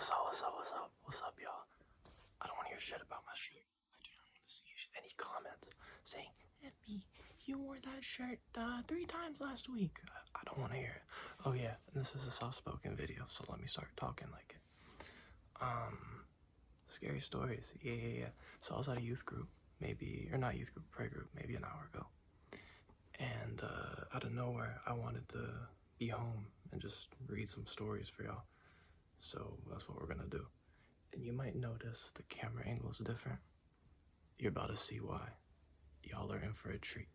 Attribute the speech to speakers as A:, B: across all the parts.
A: What's up, y'all? I don't want to hear shit about my shirt. I do not want to see any comments saying, "Emmy, you wore that shirt 3 times last week." I don't want to hear it. Oh yeah, and this is a soft-spoken video, so let me start talking like it. Scary stories. Yeah. So I was at a youth group, or not youth group, prayer group, maybe an hour ago. And out of nowhere, I wanted to be home and just read some stories for y'all. So that's what we're gonna do. And you might notice the camera angle is different. You're about to see why. Y'all are in for a treat.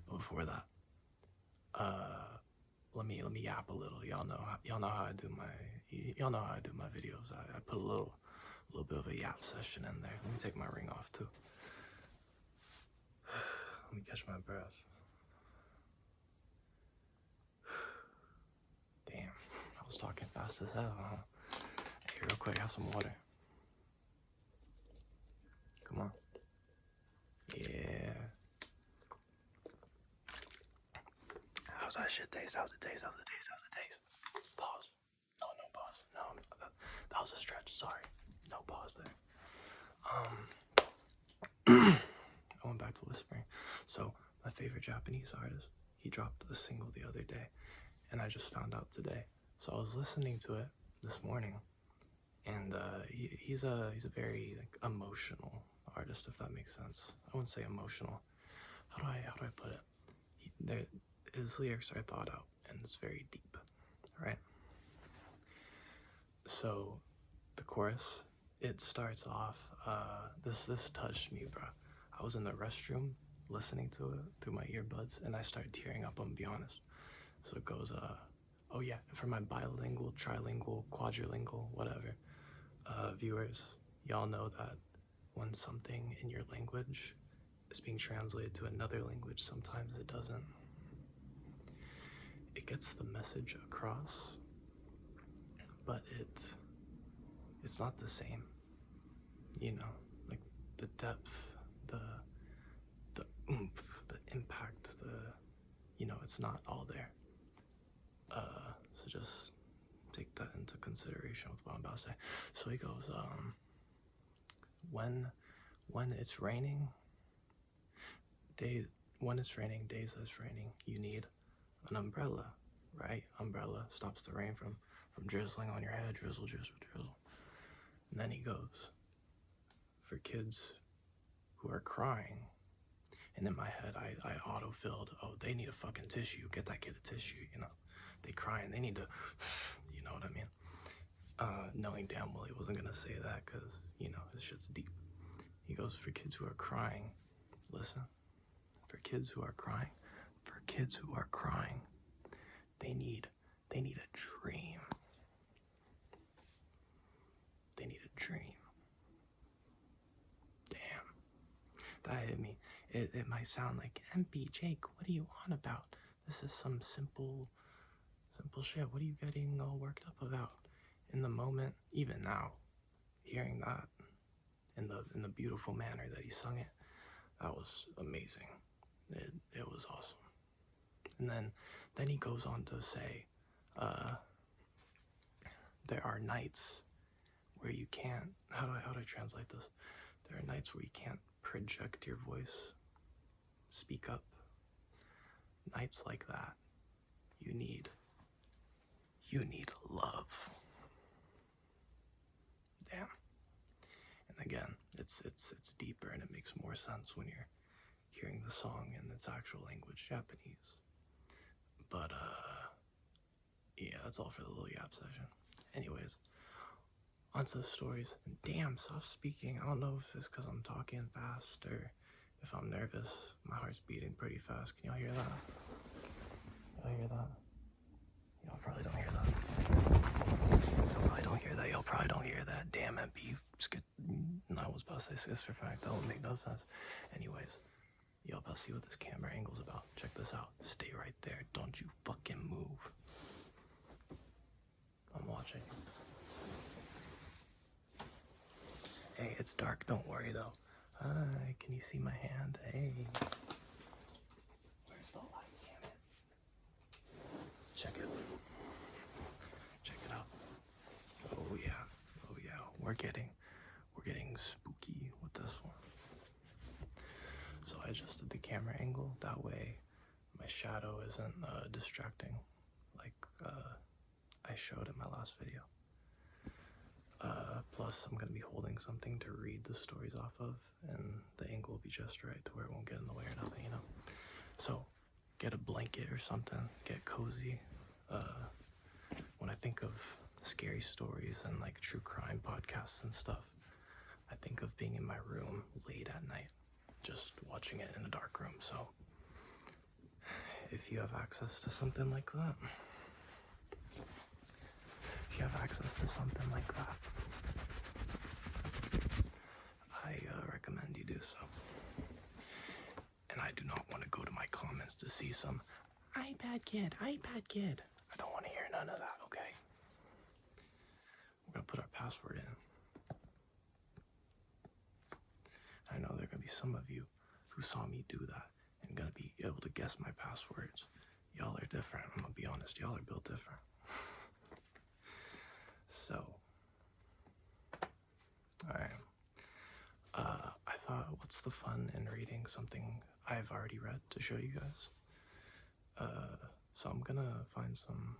A: But before that, let me yap a little. Y'all know how I do my videos. I put a little bit of a yap session in there. Let me take my ring off too. Let me catch my breath. Damn, I was talking fast as hell, huh? Hey, real quick, have some water. Come on. Yeah. How's that shit taste? How's it taste? Pause. No pause. No, that was a stretch. Sorry. No pause there. I went back to whispering. So, my favorite Japanese artist, he dropped a single the other day, and I just found out today. So I was listening to it this morning, and he's a very emotional artist, if that makes sense. I wouldn't say emotional. How do I put it? His lyrics are thought out, and it's very deep, right? So the chorus, it starts off. This touched me, bro. I was in the restroom listening to it through my earbuds, and I started tearing up. I'm gonna be honest. So it goes, oh yeah, for my bilingual, trilingual, quadrilingual, whatever viewers, y'all know that when something in your language is being translated to another language, sometimes it doesn't. It gets the message across, but it's not the same. You know, like the depth, the oomph, the impact, it's not all there. So just take that into consideration with what I'm about to say. So he goes, when it's raining, days that it's raining, you need an umbrella, right? Umbrella stops the rain from drizzling on your head, drizzle. And then he goes, for kids who are crying, and in my head I auto-filled, oh, they need a fucking tissue, get that kid a tissue, they crying, they need to, you know what I mean? Knowing damn well he wasn't gonna say that, because this shit's deep. He goes, for kids who are crying, listen, for kids who are crying, they need a dream. They need a dream. Damn, that hit me. It might sound like, MP, Jake, what are you on about? This is some simple shit. What are you getting all worked up about? In the moment, even now, hearing that in the beautiful manner that he sung it, that was amazing. It was awesome. And then he goes on to say, there are nights where you can't, how do I translate this? There are nights where you can't project your voice, speak up. Nights like that, you need love. Damn. And again, it's deeper, and it makes more sense when you're hearing the song in its actual language, Japanese. But yeah, that's all for the little yap session. Anyways, onto the stories. Damn, soft speaking. I don't know if it's because I'm talking fast or if I'm nervous. My heart's beating pretty fast. Can y'all hear that? Y'all hear that? Y'all probably don't hear that. Y'all probably don't hear that. Damn, MP. I was about to say skits for fact. That would make no sense. Anyways, y'all about to see what this camera angle's about. Check this out. Stay right there. Don't you fucking move. I'm watching. Hey, it's dark. Don't worry though. Hi, can you see my hand? Hey. Where's the light? Damn it. Check it. Check it out. we're getting spooky with this one. So I adjusted the camera angle, that way my shadow isn't distracting like I showed in my last video. Plus I'm going to be holding something to read the stories off of, and the angle will be just right to where it won't get in the way or nothing, you know? So get a blanket or something, get cozy. When I think of scary stories and like true crime podcasts and stuff, I think of being in my room late at night, just watching it in a dark room. So if you have access to something like that, I recommend you do so. And I do not want to go to my comments to see some iPad kid. I don't want to hear none of that, okay? We're going to put our password in. I know there are going to be some of you who saw me do that and going to be able to guess my passwords. Y'all are different. I'm going to be honest. Y'all are built different. So, alright. I thought, what's the fun in reading something I've already read to show you guys? So I'm gonna find some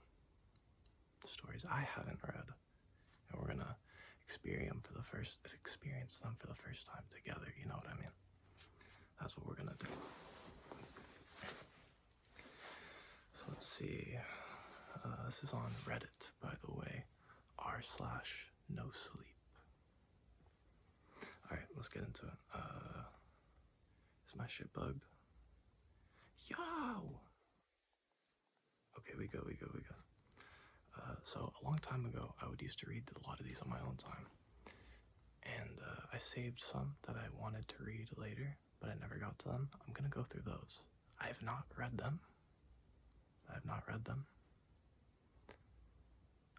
A: stories I haven't read, and we're gonna experience them for the first time together. You know what I mean? That's what we're gonna do. So let's see. This is on Reddit, by the way. r/nosleep. Alright, let's get into it. Is my shit bugged? Yo! Okay, we go. So a long time ago, I would used to read a lot of these on my own time. And I saved some that I wanted to read later, but I never got to them. I'm gonna go through those. I have not read them.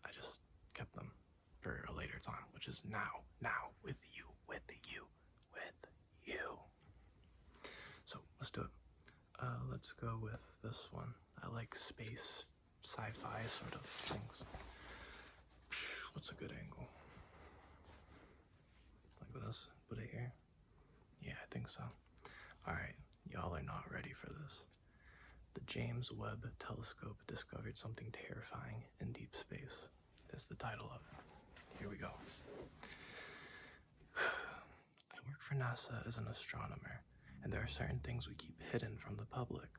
A: I just kept them for a later time, which is now, with you. So let's do it. Let's go with this one. I like space, sci-fi sort of things. What's a good angle? Like this? Put it here? Yeah, I think so. Alright, y'all are not ready for this. The James Webb Telescope discovered something terrifying in deep space. That's the title of it. Here we go. I work for NASA as an astronomer, and there are certain things we keep hidden from the public.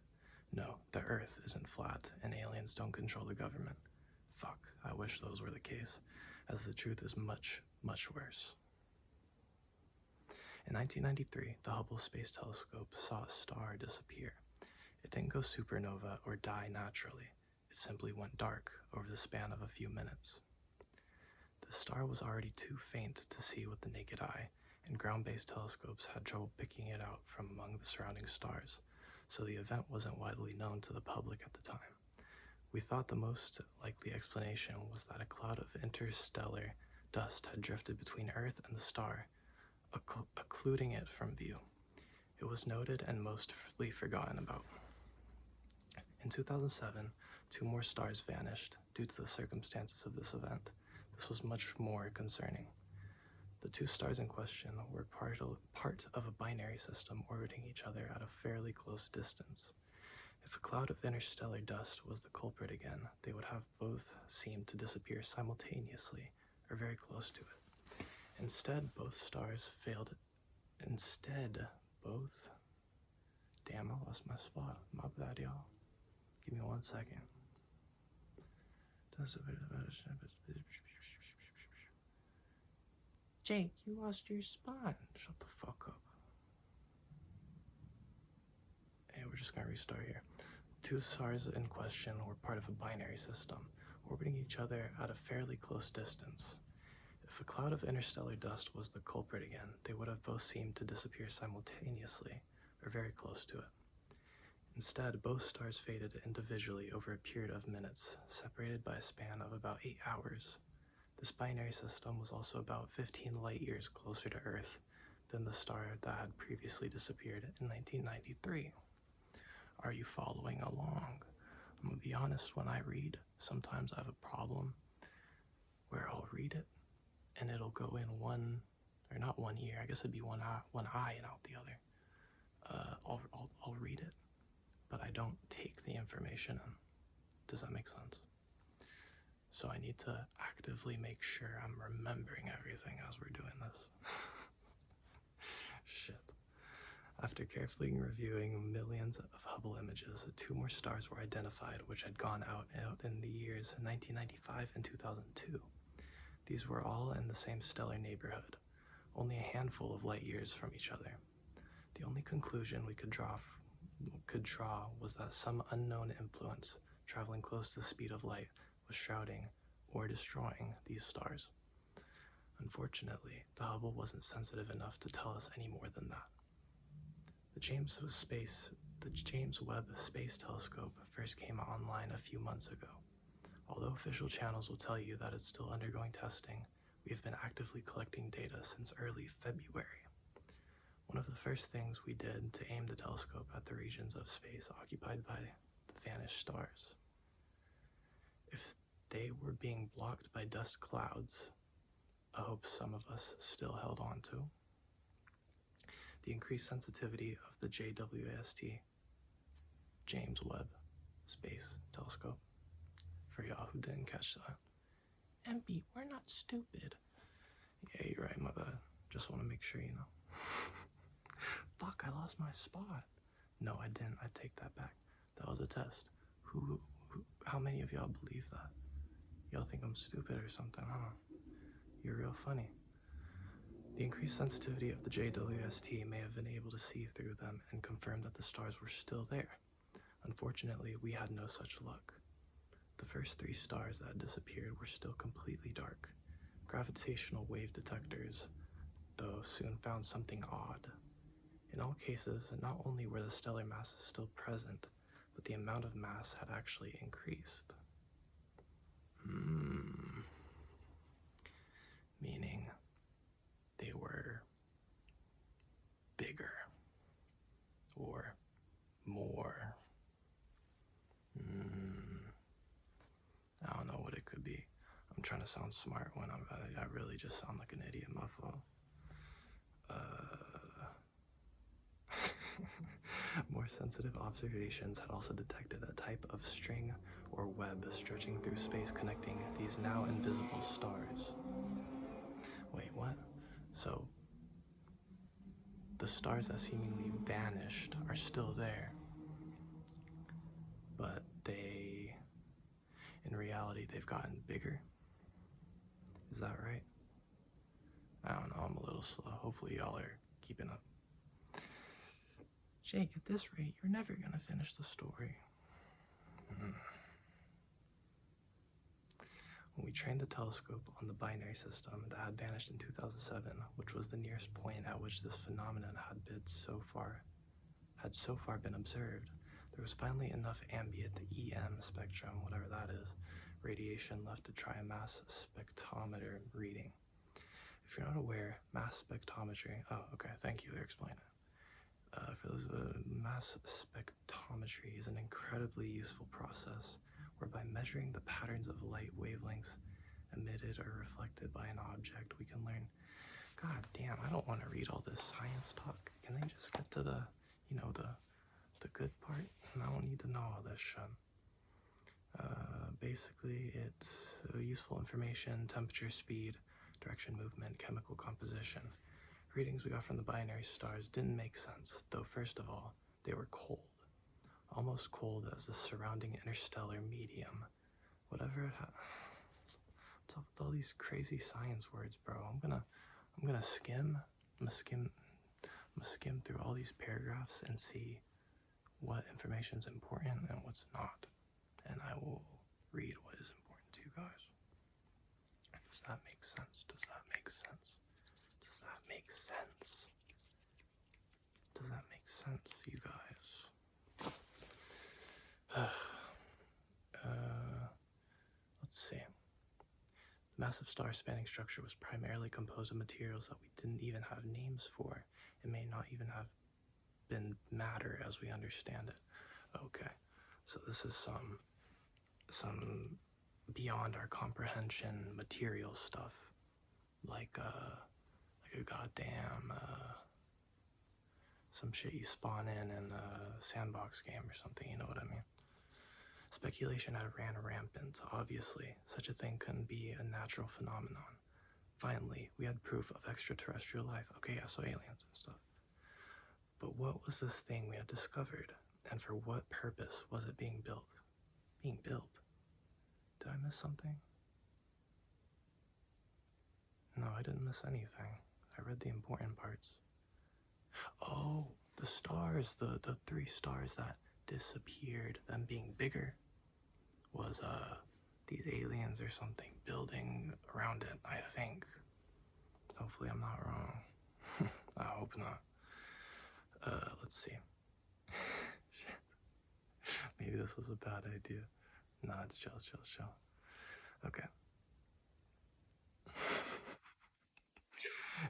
A: No, the Earth isn't flat, and aliens don't control the government. Fuck, I wish those were the case, as the truth is much, much worse. In 1993, the Hubble Space Telescope saw a star disappear. It didn't go supernova or die naturally. It simply went dark over the span of a few minutes. The star was already too faint to see with the naked eye, and ground-based telescopes had trouble picking it out from among the surrounding stars, so the event wasn't widely known to the public at the time. We thought the most likely explanation was that a cloud of interstellar dust had drifted between Earth and the star, occluding it from view. It was noted and mostly forgotten about. In 2007, 2 more stars vanished due to the circumstances of this event. This was much more concerning. The 2 stars in question were part of a binary system orbiting each other at a fairly close distance. If a cloud of interstellar dust was the culprit again, they would have both seemed to disappear simultaneously, or very close to it. Instead, both stars failed. Damn, I lost my spot. My bad, y'all. Give me 1 second. Jake, you lost your spot. Shut the fuck up. And we're just gonna restart here. 2 stars in question were part of a binary system, orbiting each other at a fairly close distance. If a cloud of interstellar dust was the culprit again, they would have both seemed to disappear simultaneously, or very close to it. Instead, both stars faded individually over a period of minutes, separated by a span of about 8 hours. This binary system was also about 15 light years closer to Earth than the star that had previously disappeared in 1993. Are you following along? I'm gonna be honest, when I read, sometimes I have a problem where I'll read it and it'll go in one, or not one ear, I guess it'd be one eye and out the other. I'll read it, but I don't take the information in. Does that make sense? So I need to actively make sure I'm remembering everything as we're doing this. Shit. After carefully reviewing millions of Hubble images, 2 more stars were identified which had gone out in the years 1995 and 2002. These were all in the same stellar neighborhood, only a handful of light years from each other. The only conclusion we could draw was that some unknown influence traveling close to the speed of light was shrouding or destroying these stars. Unfortunately, the Hubble wasn't sensitive enough to tell us any more than that. The James Webb Space Telescope first came online a few months ago. Although official channels will tell you that it's still undergoing testing, we have been actively collecting data since early February. One of the first things we did to aim the telescope at the regions of space occupied by the vanished stars. If they were being blocked by dust clouds, a hope some of us still held on to, the increased sensitivity of the JWST, James Webb Space Telescope. For y'all who didn't catch that. MB, we're not stupid. Yeah, you're right, my bad. Just want to make sure you know. Fuck, I lost my spot. No, I didn't. I take that back. That was a test. How many of y'all believe that? Y'all think I'm stupid or something, huh? You're real funny. The increased sensitivity of the JWST may have been able to see through them and confirm that the stars were still there. Unfortunately, we had no such luck. The first 3 stars that had disappeared were still completely dark. Gravitational wave detectors, though, soon found something odd. In all cases, not only were the stellar masses still present, but the amount of mass had actually increased. Meaning they were bigger or more. I don't know what it could be. I'm trying to sound smart when I really just sound like an idiot. My fault. More sensitive observations had also detected a type of string or web stretching through space connecting these now invisible stars. Wait, what? So, the stars that seemingly vanished are still there, but in reality, they've gotten bigger? Is that right? I don't know, I'm a little slow. Hopefully y'all are keeping up. Jake, at this rate, you're never gonna finish the story. When we trained the telescope on the binary system that had vanished in 2007, which was the nearest point at which this phenomenon had so far been observed, there was finally enough ambient EM spectrum, whatever that is, radiation left to try a mass spectrometer reading. If you're not aware, mass spectrometry, thank you, they're explaining it. Mass spectrometry is an incredibly useful process whereby measuring the patterns of light wavelengths emitted or reflected by an object, we can learn. God damn, I don't want to read all this science talk. Can they just get to the good part? I don't need to know all this shit. Basically, it's useful information, temperature, speed, direction, movement, chemical composition. Readings we got from the binary stars didn't make sense, though first of all, they were cold. Almost cold as the surrounding interstellar medium. Whatever it what's up with all these crazy science words, bro? I'm gonna skim through all these paragraphs and see what information is important and what's not. And I will read what is important to you guys. Does that make sense? Does that make sense? Does that make sense? Does that make sense, you guys? Let's see. The massive star-spanning structure was primarily composed of materials that we didn't even have names for. It may not even have been matter as we understand it. Okay, so this is some beyond our comprehension material stuff like a goddamn some shit you spawn in a sandbox game or something, you know what I mean? Speculation had ran rampant. Obviously, such a thing couldn't be a natural phenomenon. Finally, we had proof of extraterrestrial life. Okay, yeah, so aliens and stuff. But what was this thing we had discovered, and for what purpose was it being built? Being built? Did I miss something? No, I didn't miss anything. I read the important parts. Oh, the stars, the three stars that disappeared, them being bigger, was these aliens or something building around it, I think. Hopefully I'm not wrong. I hope not. Let's see. Maybe this was a bad idea. Nah, it's chill. Okay.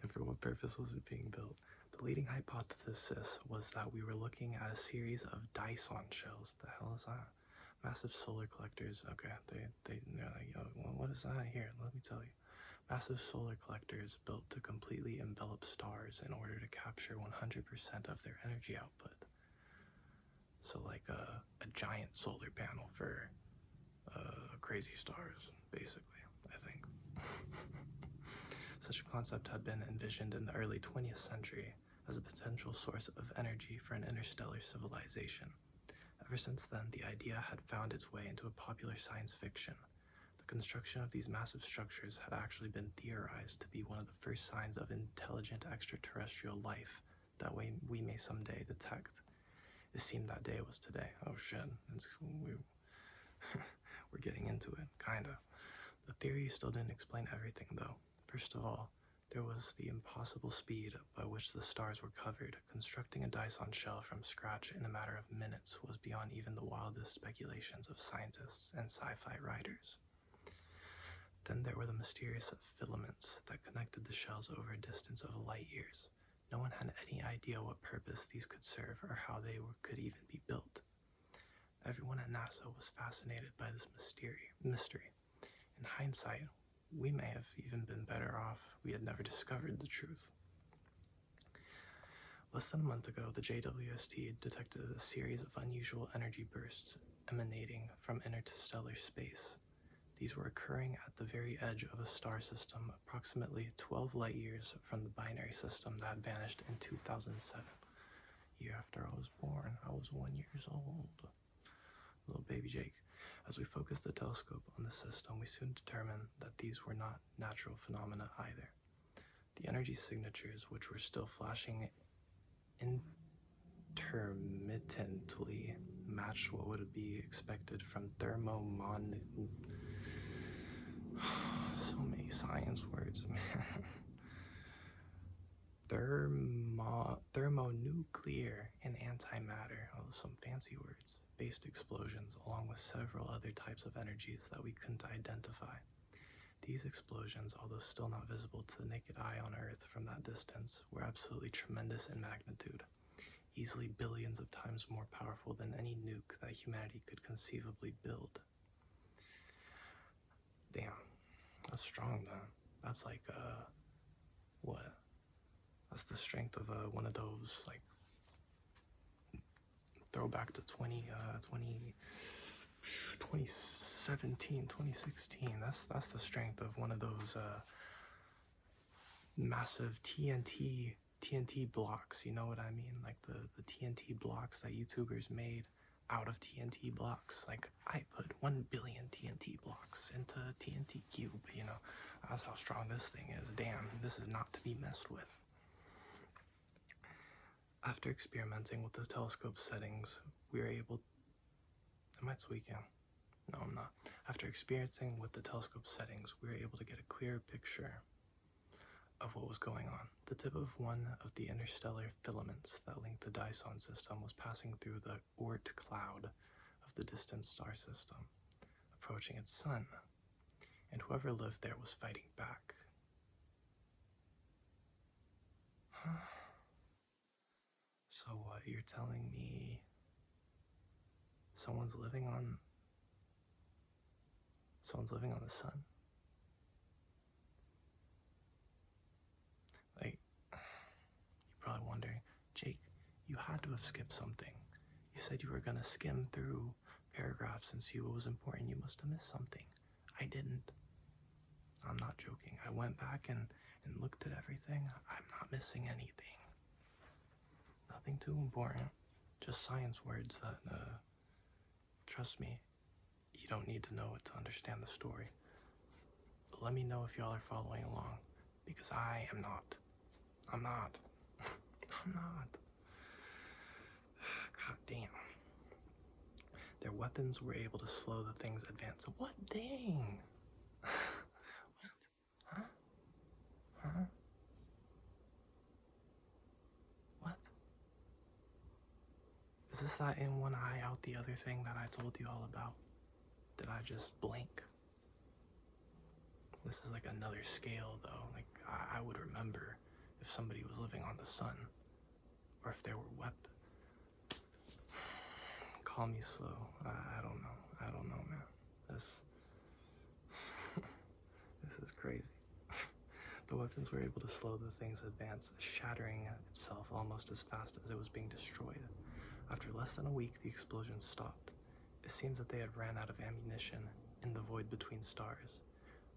A: And for what purpose was it being built? The leading hypothesis was that we were looking at a series of Dyson shells. The hell is that? Massive solar collectors. Okay, they're like, yo, what is that here? Let me tell you. Massive solar collectors built to completely envelop stars in order to capture 100% of their energy output. So like a giant solar panel for crazy stars, basically, I think. Such a concept had been envisioned in the early 20th century as a potential source of energy for an interstellar civilization. Ever since then, the idea had found its way into a popular science fiction. The construction of these massive structures had actually been theorized to be one of the first signs of intelligent extraterrestrial life that we may someday detect. It seemed that day was today. Oh shit, we're getting into it, kinda. The theory still didn't explain everything though. First of all, there was the impossible speed by which the stars were covered. Constructing a Dyson shell from scratch in a matter of minutes was beyond even the wildest speculations of scientists and sci-fi writers. Then there were the mysterious filaments that connected the shells over a distance of light years. No one had any idea what purpose these could serve or how they could even be built. Everyone at NASA was fascinated by this mystery. In hindsight, we may have even been better off we had never discovered the truth. Less than a month ago, the JWST detected a series of unusual energy bursts emanating from interstellar space. These were occurring at the very edge of a star system approximately 12 light years from the binary system that had vanished in 2007. Year after I was born, I was 1 year old. Little baby Jake. As we focused the telescope on the system, we soon determined that these were not natural phenomena either. The energy signatures, which were still flashing intermittently, matched what would be expected from so many science words, man. Thermonuclear and antimatter, some fancy words, based explosions, along with several other types of energies that we couldn't identify. These explosions, although still not visible to the naked eye on Earth from that distance, were absolutely tremendous in magnitude, easily billions of times more powerful than any nuke that humanity could conceivably build. Damn, that's strong, man. That's like, what? That's the strength of one of those, like, throwback to 2017, 2016. That's the strength of one of those massive TNT blocks, you know what I mean? Like the TNT blocks that YouTubers made out of TNT blocks. Like, I put 1 billion TNT blocks into TNT cube, you know? That's how strong this thing is. Damn, this is not to be messed with. After experimenting with the telescope settings, we were able... Am I tweaking? No, I'm not. After experiencing with the telescope settings, we were able to get a clearer picture of what was going on. The tip of one of the interstellar filaments that linked the Dyson system was passing through the Oort cloud of the distant star system, approaching its sun, and whoever lived there was fighting back. So what, you're telling me someone's living on the sun? had to have skipped something. You said you were gonna skim through paragraphs and see what was important. You must have missed something. I didn't. I'm not joking. I went back and looked at everything. I'm not missing anything. Nothing too important. Just science words that, trust me, you don't need to know it to understand the story. Let me know if y'all are following along, because I am not. I'm not. I'm not. God damn. Their weapons were able to slow the thing's advance. What thing? What? Huh? Huh? What? Is this that in one eye, out the other thing that I told you all about? Did I just blink? This is like another scale, though. Like, I would remember if somebody was living on the sun, or if there were weapons. Call me slow. I don't know. I don't know, man. This is crazy. The weapons were able to slow the thing's advance, shattering itself almost as fast as it was being destroyed. After less than a week, the explosion stopped. It seems that they had ran out of ammunition in the void between stars.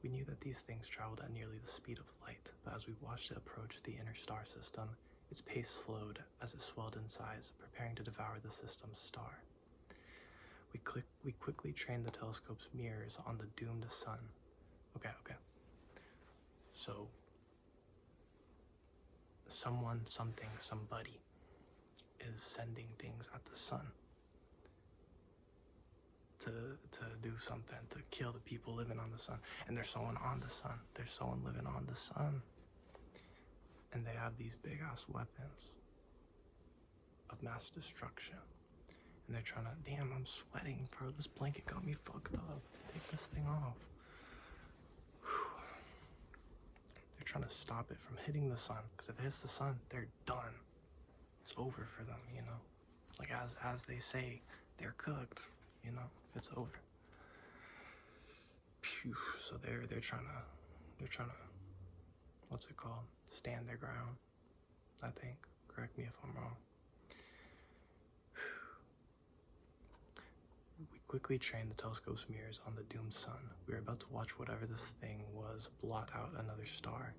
A: We knew that these things traveled at nearly the speed of light, but as we watched it approach the inner star system, its pace slowed as it swelled in size, preparing to devour the system's star. We quickly trained the telescope's mirrors on the doomed sun. Okay. So, someone, something, somebody is sending things at the sun to do something, to kill the people living on the sun. And there's someone on the sun. There's someone living on the sun. And they have these big ass weapons of mass destruction. And they're trying to, damn, I'm sweating, bro. This blanket got me fucked up. Take this thing off. Whew. They're trying to stop it from hitting the sun, because if it hits the sun, they're done. It's over for them, you know? Like, as they say, they're cooked, you know? It's over. Phew. So they're trying to, what's it called? Stand their ground, I think. Correct me if I'm wrong. We quickly trained the telescope's mirrors on the doomed sun. We were about to watch whatever this thing was blot out another star.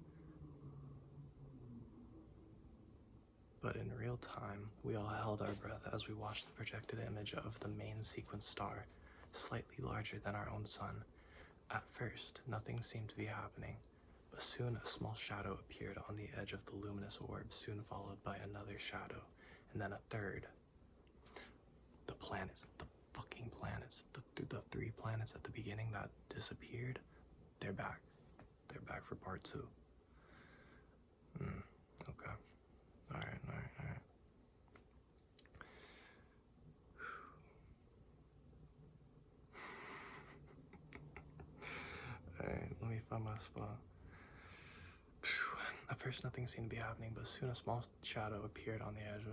A: But in real time, we all held our breath as we watched the projected image of the main sequence star, slightly larger than our own sun. At first, nothing seemed to be happening, but soon a small shadow appeared on the edge of the luminous orb, soon followed by another shadow, and then a third. The planets, the fucking planets, the 3 planets at the beginning that disappeared, they're back. They're back for part 2. Okay. Alright. Alright, let me find my spot. At first, nothing seemed to be happening, but soon a small shadow appeared on the edge,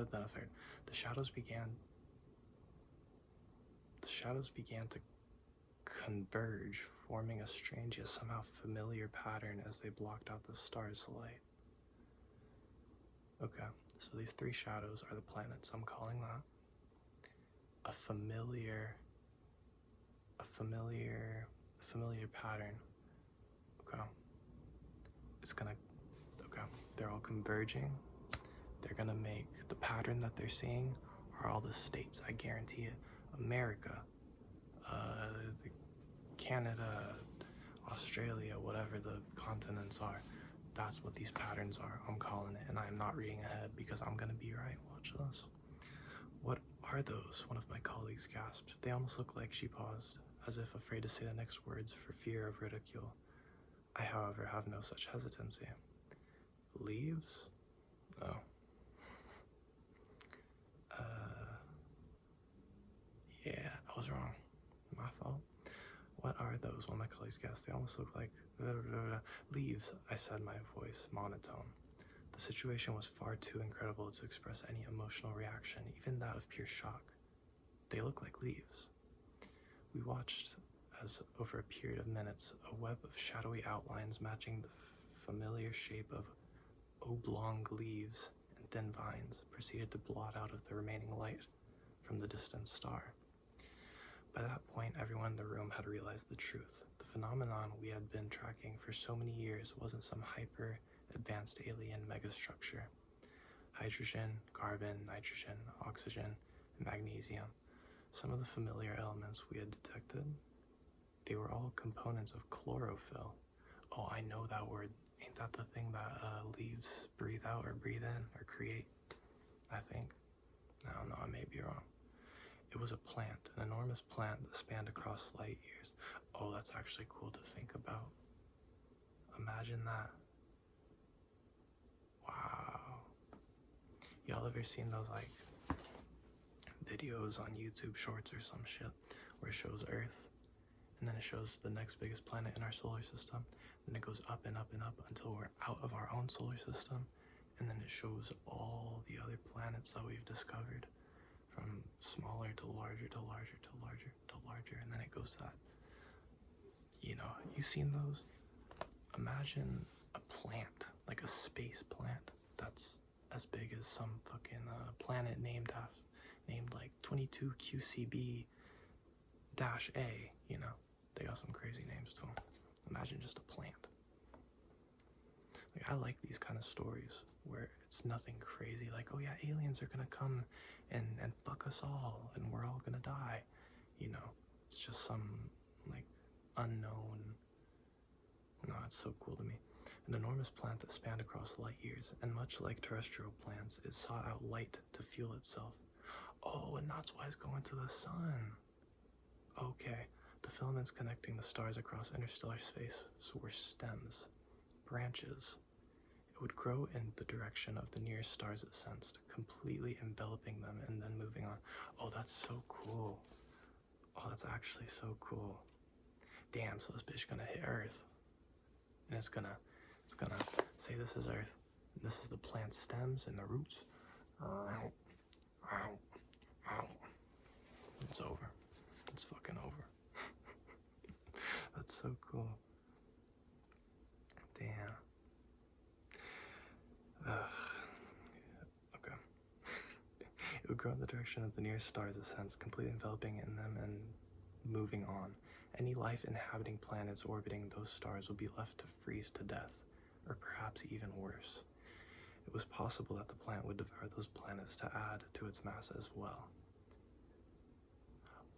A: then a third. The shadows began to converge, forming a strange yet somehow familiar pattern as they blocked out the star's light. Okay, so these 3 shadows are the planets. I'm calling that a familiar pattern. Okay. They're all converging. They're gonna make the pattern that they're seeing are all the states. I guarantee it. America, Canada, Australia, whatever the continents are. That's what these patterns are. I'm calling it, and I am not reading ahead because I'm gonna be right. Watch this. What are those? One of my colleagues gasped. They almost looked like she paused, as if afraid to say the next words for fear of ridicule. I, however, have no such hesitancy. Leaves? Oh. Yeah, I was wrong. My fault. What are those? One of my colleagues guessed. They almost look like leaves, I said, my voice monotone. The situation was far too incredible to express any emotional reaction, even that of pure shock. They look like leaves. We watched as, over a period of minutes, a web of shadowy outlines matching the familiar shape of oblong leaves and thin vines proceeded to blot out of the remaining light from the distant star. By that point, everyone in the room had realized the truth. The phenomenon we had been tracking for so many years wasn't some hyper-advanced alien megastructure. Hydrogen, carbon, nitrogen, oxygen, and magnesium, some of the familiar elements we had detected, they were all components of chlorophyll. Oh, I know that word. Ain't that the thing that leaves breathe out or breathe in or create? I think. I don't know, I may be wrong. It was a plant, an enormous plant that spanned across light years. Oh, that's actually cool to think about. Imagine that. Wow. Y'all ever seen those like videos on YouTube Shorts or some shit where it shows Earth and then it shows the next biggest planet in our solar system, then it goes up and up and up until we're out of our own solar system, and then it shows all the other planets that we've discovered, from smaller to larger to larger to larger to larger, and then it goes that, you know, you seen those? Imagine a plant, like a space plant, that's as big as some fucking planet named like 22 QCB-A, you know? They got some crazy names to them. Imagine just a plant. Like, I like these kind of stories where it's nothing crazy, like, oh yeah, aliens are gonna come and fuck us all, and we're all gonna die, you know? It's just some, like, unknown. No, it's so cool to me. An enormous plant that spanned across light years, and much like terrestrial plants, it sought out light to fuel itself. Oh, and that's why it's going to the sun. Okay, the filaments connecting the stars across interstellar space were stems, branches. It would grow in the direction of the nearest stars it sensed, completely enveloping them and then moving on. Oh, that's so cool. Oh, that's actually so cool. Damn, so this bitch gonna hit Earth. And it's gonna say this is Earth. And this is the plant stems and the roots. It's over. It's fucking over. That's so cool. Damn. Okay. It would grow in the direction of the nearest stars it sensed, completely enveloping in them and moving on. Any life inhabiting planets orbiting those stars would be left to freeze to death, or perhaps even worse. It was possible that the plant would devour those planets to add to its mass as well.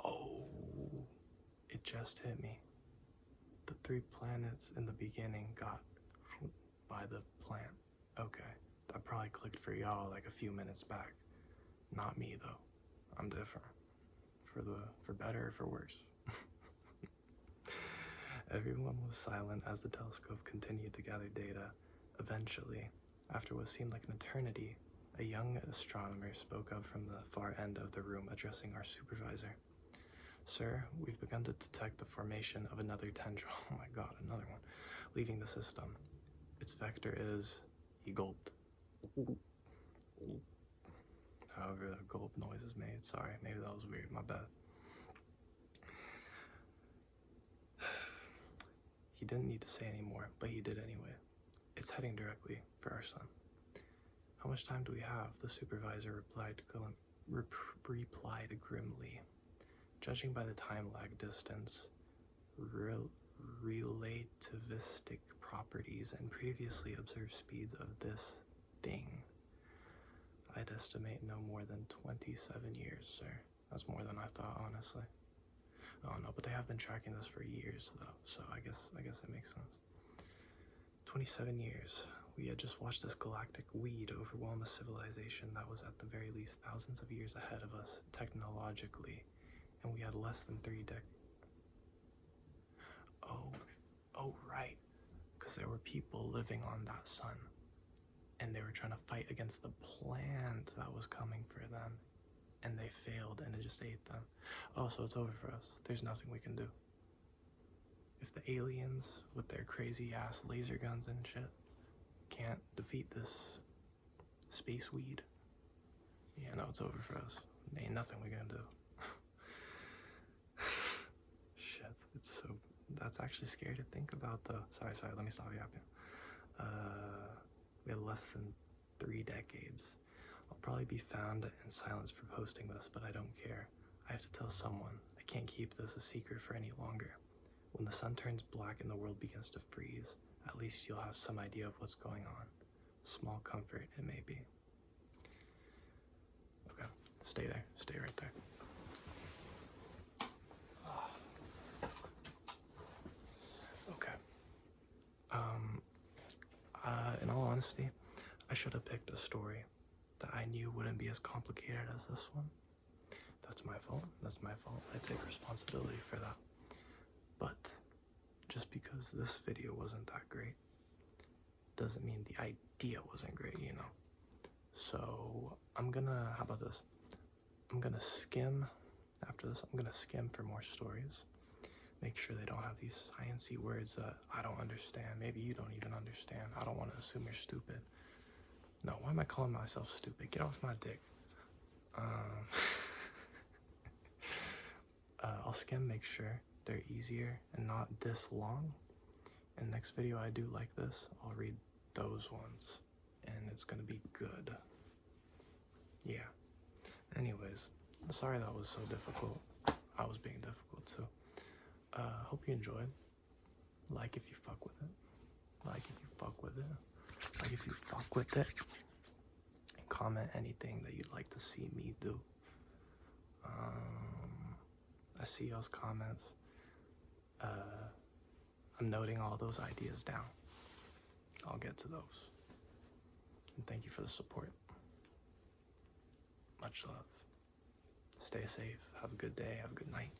A: Oh, it just hit me. The 3 planets in the beginning got by the plant. Okay, that probably clicked for y'all like a few minutes back. Not me though. I'm different. For better or for worse. Everyone was silent as the telescope continued to gather data. Eventually, after what seemed like an eternity, a young astronomer spoke up from the far end of the room, addressing our supervisor. Sir, we've begun to detect the formation of another tendril. Oh my god, another one. Leaving the system. Its vector is... He gulped. However the gulp noise is made. Sorry, maybe that was weird, my bad. He didn't need to say any more, but he did anyway. It's heading directly for our sun. How much time do we have? The supervisor replied grimly. Judging by the time lag distance, relativistic properties, and previously observed speeds of this thing, I'd estimate no more than 27 years, sir. That's more than I thought, honestly. Oh no, but they have been tracking this for years, though, so I guess it makes sense. 27 years. We had just watched this galactic weed overwhelm a civilization that was at the very least thousands of years ahead of us, technologically, and we had less than 3 decades. Oh, right. Because there were people living on that sun, and they were trying to fight against the plant that was coming for them, and they failed, and it just ate them. Oh, so it's over for us. There's nothing we can do. If the aliens, with their crazy-ass laser guns and shit, can't defeat this space weed, yeah, no, it's over for us. Ain't nothing we can do. Shit, it's so... That's actually scary to think about, though. Sorry, let me stop yapping. We had less than 3 decades. I'll probably be found in silence for posting this, but I don't care. I have to tell someone. I can't keep this a secret for any longer. When the sun turns black and the world begins to freeze, at least you'll have some idea of what's going on. Small comfort it may be. Okay, stay there. Stay right there. Okay. In all honesty, I should have picked a story that I knew wouldn't be as complicated as this one. That's my fault. That's my fault. I take responsibility for that. But just because this video wasn't that great doesn't mean the idea wasn't great, you know? So how about this? I'm gonna skim, after this, I'm gonna skim for more stories. Make sure they don't have these sciencey words that I don't understand. Maybe you don't even understand. I don't want to assume you're stupid. No, why am I calling myself stupid? Get off my dick. I'll skim, make sure they're easier and not this long. And next video I do like this, I'll read those ones. And it's gonna be good. Yeah. Anyways, sorry that was so difficult. I was being difficult too. Hope you enjoyed. Like if you fuck with it. Like if you fuck with it. Like if you fuck with it. And comment anything that you'd like to see me do. I see y'all's comments. I'm noting all those ideas down. I'll get to those. And thank you for the support. Much love. Stay safe. Have a good day. Have a good night.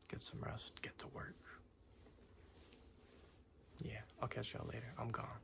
A: Get some rest. Get to work. Yeah, I'll catch y'all later. I'm gone.